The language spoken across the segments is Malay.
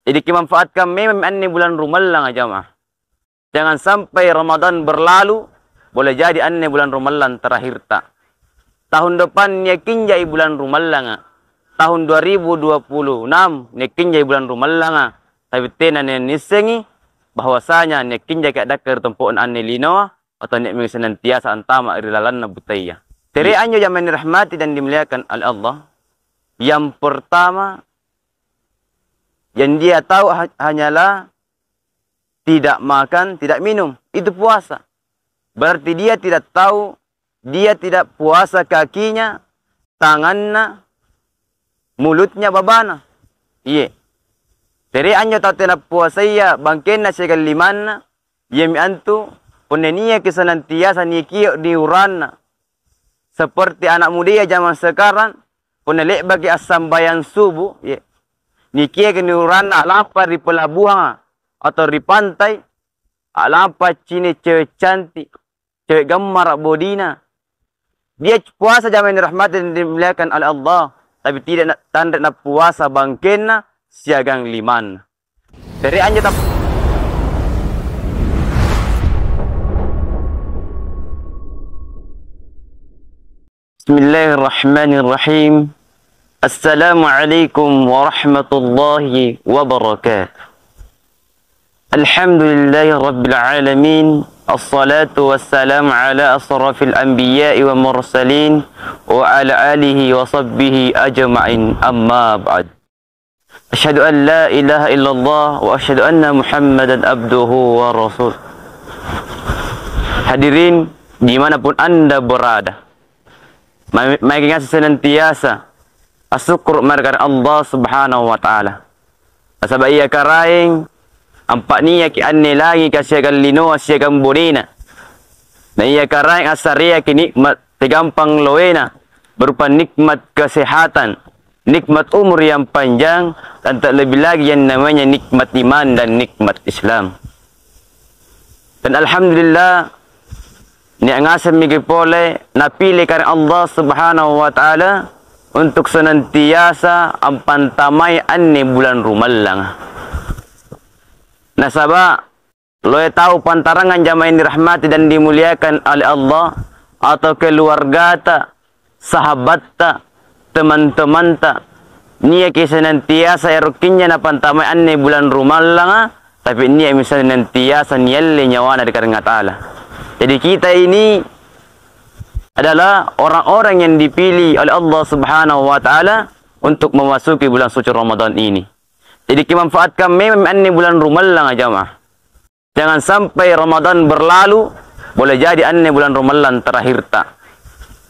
Jadi dimanfaatkan memang ini bulan Ramadan jamaah. Jangan sampai Ramadan berlalu, boleh jadi ini bulan Ramadan terakhir tak. Tahun depan yakin jadi bulan Ramadan. Tahun 2026 yakin jadi bulan Ramadan. Tapi tenan yang nisengi bahwasanya yakin jadi dakar tempuan ane lino atau nek senantiasa antama irilalan na butaya. Teri anjo yang dirahmati dan dimuliakan oleh Allah. Yang pertama, yang dia tahu hanyalah tidak makan, tidak minum. Itu puasa. Berarti dia tidak tahu, dia tidak puasa kakinya, tangannya, mulutnya babana. Iya. Jadi anjo tahu tidak puasa iya, bangkena sekali limana, yemi antu, ponenia kesenantiasa nikio diurana. Seperti anak muda zaman sekarang, ponelek bagi asam bayan subuh, iya. Nikia keniuran alapa di pelabuhan atau di pantai, alapa cini cewek cantik, cewek gambar bodina. Dia puasa zaman dirahmati dan dimuliakan oleh Allah, tapi tidak tanda nak puasa bangkena siagang liman. Dari anjat Bismillahirrahmanirrahim. Assalamualaikum warahmatullahi wabarakatuh. Alhamdulillahi rabbil alamin. Assalatu wassalamu ala asrafil anbiya'i wa mursalin wa ala alihi wa sahbihi ajma'in, amma ba'd. Asyhadu an la ilaha illallah wa asyhadu anna Muhammadan abduhu wa rasul. Hadirin dimanapun anda berada, mari kita senantiasa asyukur markan Allah subhanahu wa ta'ala. Asaba iya karaing ampak niya ki anne lagi kasyagan lino asyagan bodina. Na iya karaing asaria ki nikmat tegampang loena berupa nikmat kesehatan, nikmat umur yang panjang, dan tak lebih lagi yang namanya nikmat iman dan nikmat Islam. Dan alhamdulillah ni ngasam migi pole napilih karena Allah subhanahu wa ta'ala untuk senantiasa ampantamai anni bulan Ramadan. Nasaba lo tahu pantarangan jamaah yang dirahmati dan dimuliakan oleh Allah, atau keluarga ta, sahabat ta, teman-teman ta, niya ki senantiasa erukinnya na pantamai anni bulan Ramadan, tapi niya senantiasa niyalle nyawana di karena ta'ala. Jadi kita ini adalah orang-orang yang dipilih oleh Allah subhanahu wa ta'ala untuk memasuki bulan suci Ramadan ini. Jadi dimanfaatkan memang ini bulan Ramadan jamaah. Jangan sampai Ramadan berlalu, boleh jadi ini bulan Ramadan terakhir tak.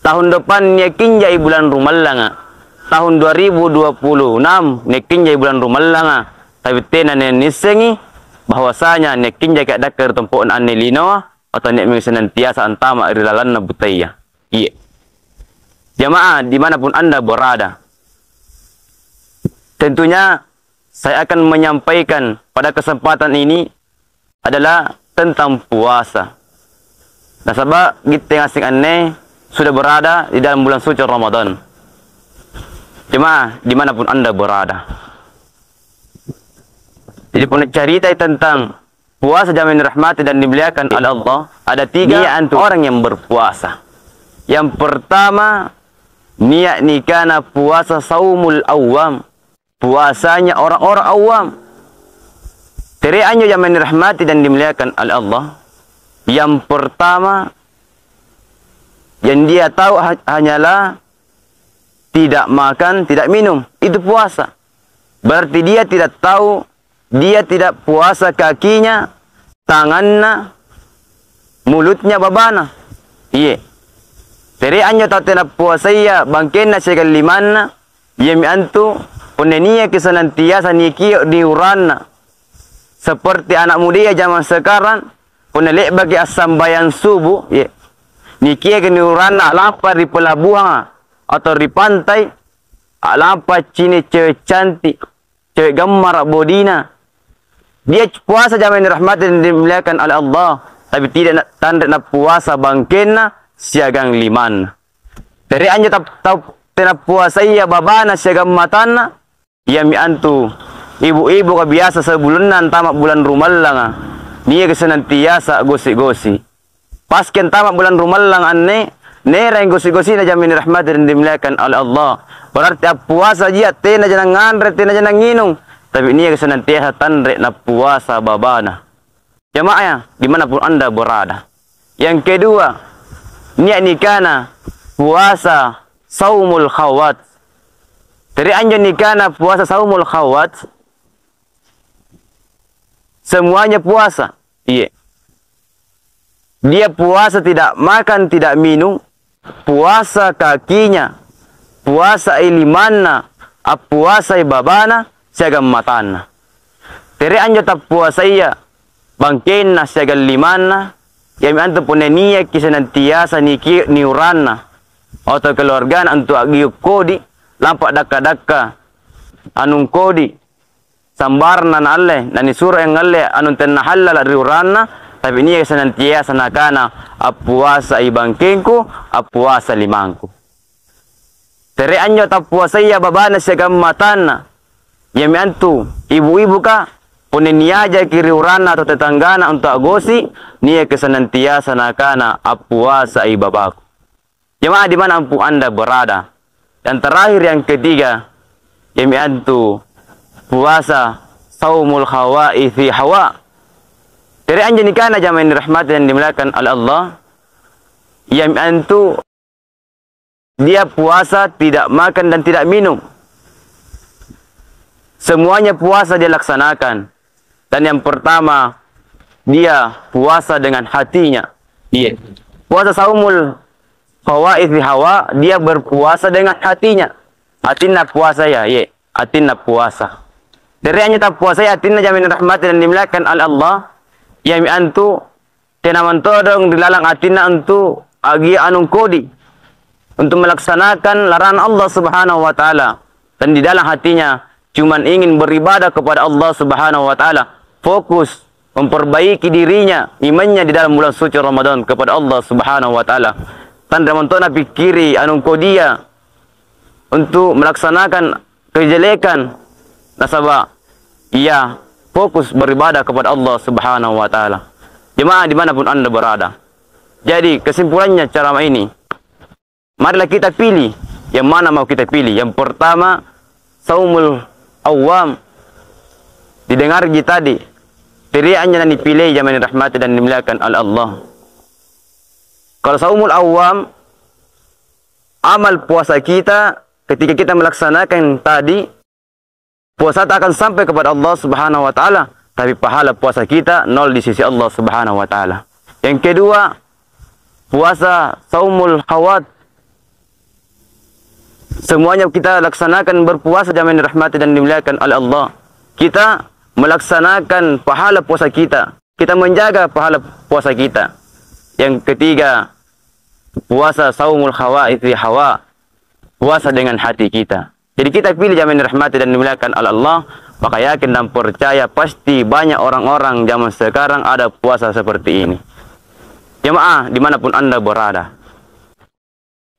Tahun depan yakin jadi bulan Ramadan. Tahun 2026 yakin jadi bulan Ramadan. Tapi tenan yang nisengi bahwasanya yakin jadi dakar tempuan ane lino atau nek senantiasa antama irilalan na butaya. Iya. Jamaah dimanapun anda berada, tentunya saya akan menyampaikan pada kesempatan ini adalah tentang puasa. Nah, sebab kita asing aneh sudah berada di dalam bulan suci Ramadan. Jemaah dimanapun anda berada. Jadi pun cerita tentang puasa jamin rahmati dan dimuliakan oleh Allah. Ada tiga orang yang berpuasa. Yang pertama, niat nikana puasa saumul awam. Puasanya orang-orang awam. Teri anjo yang dirahmati dan dimuliakan oleh Allah. Yang pertama, yang dia tahu hanyalah tidak makan, tidak minum. Itu puasa. Berarti dia tidak tahu, dia tidak puasa kakinya, tangannya, mulutnya babana. Iya. Teri anjo tahu tidak puasa iya, bangkena sekali limana, yemi antu, ponenia kesenantiasa nikio diurana. Seperti anak muda zaman sekarang, ponelek bagi asam bayan subuh, iya. Nikia keniurana alapa di pelabuhan atau di pantai, alapa cini cewek cantik, cewek gambar bodina. Dia puasa zaman dirahmati dan dimuliakan oleh Allah, tapi tidak tanda nak puasa bangkena siagang liman. Dari anja tahu tidak puasa iya babana siagang matana, yami antu ibu-ibu ka biasa sebulanan tamat bulan Rumallang, niya senantiasa gosi-gosi. Pas ken tamat bulan Rumallang anne, nera yang gosi-gosi na jamin rahmat dan dimuliakan oleh Allah. Berarti puasa dia tena jangan ngandre, tena jangan nginung. Tapi niya senantiasa tanre na puasa babana. Jamaah ya, dimanapun anda berada. Yang kedua, niya nikana puasa saumul khawat. Dari anjo nikana puasa saumul khawat. Semuanya puasa. Iya. Dia puasa tidak makan, tidak minum. Puasa kakinya. Puasa ilimanna. Puasa babana. Siaga matana. Tere anjo tak puasa iya. Bangkenna siaga limanna. Yami anto punenia kisenantiasa niuranna. Atau keluarga anto agiuk kodi. Lampak daka-daka. Anung kodi. Sambarna na alle. Nani surah yang alle. Anun tenna halal riuranna. Tapi ini senantiasa nakana puasa ibangkengku, puasa limangku. Tere anyo ta puasa iya babana siya gamatana. Yami antu, ibu-ibu ka, punin niaja kiri urana atau tetanggana untuk agosi, niya kesenantiasa nakana puasa ibabaku. Jemaah di mana ampu anda berada. Dan terakhir yang ketiga, yami antu puasa saumul hawa'i fi hawa. Dari anjanikana jamaah rahmat dan dimuliakan oleh Allah, yang antu dia puasa tidak makan dan tidak minum. Semuanya puasa dia laksanakan. Dan yang pertama, dia puasa dengan hatinya. Iya. Puasa saumul hawa'i fi hawa, dia berpuasa dengan hatinya. Hatina puasa ya, iya. Hatina puasa. Dari anjata puasa ya, hatina jamaah rahmat dan dimuliakan oleh Allah. Yami antu tenaman todong dilalang atina antu agi anung kodi untuk melaksanakan larangan Allah Subhanahu wa taala, dan di dalam hatinya cuman ingin beribadah kepada Allah Subhanahu wa taala, fokus memperbaiki dirinya, imannya di dalam bulan suci Ramadan kepada Allah Subhanahu wa taala. Tanda mentona pikiri anung kodia untuk melaksanakan kejelekan nasabah ia fokus beribadah kepada Allah Subhanahu wa taala. Jemaah dimanapun anda berada. Jadi kesimpulannya ceramah ini, marilah kita pilih yang mana mau kita pilih. Yang pertama, saumul awam. Didengar tadi, teriaknya dan dipilih jamaah rahmat dan dimuliakan oleh Allah. Kalau saumul awam, amal puasa kita ketika kita melaksanakan tadi, puasa tak akan sampai kepada Allah Subhanahu wa taala, tapi pahala puasa kita nol di sisi Allah Subhanahu wa taala. Yang kedua, puasa saumul khawat. Semuanya kita laksanakan berpuasa jamaah rahmat dan dimuliakan oleh Allah. Kita melaksanakan pahala puasa kita. Kita menjaga pahala puasa kita. Yang ketiga, puasa saumul khawat fi hawa. Puasa dengan hati kita. Jadi kita pilih jamaah rahmati dan dimuliakan oleh Allah, maka yakin dan percaya pasti banyak orang-orang zaman sekarang ada puasa seperti ini. Jemaah dimanapun anda berada.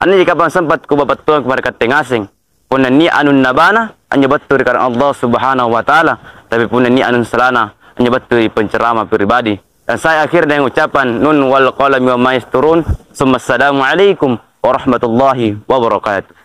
Anda jika sempat ku bapak tuan kepada katengasing, punan ni anun nabana, anya betul karena Allah Subhanahu wa taala, tapi punan ni anun selana, anya betul penceramah pribadi. Dan saya akhir dengan ucapan nun wal qalami wa ma yasturun. Assalamualaikum warahmatullahi wabarakatuh.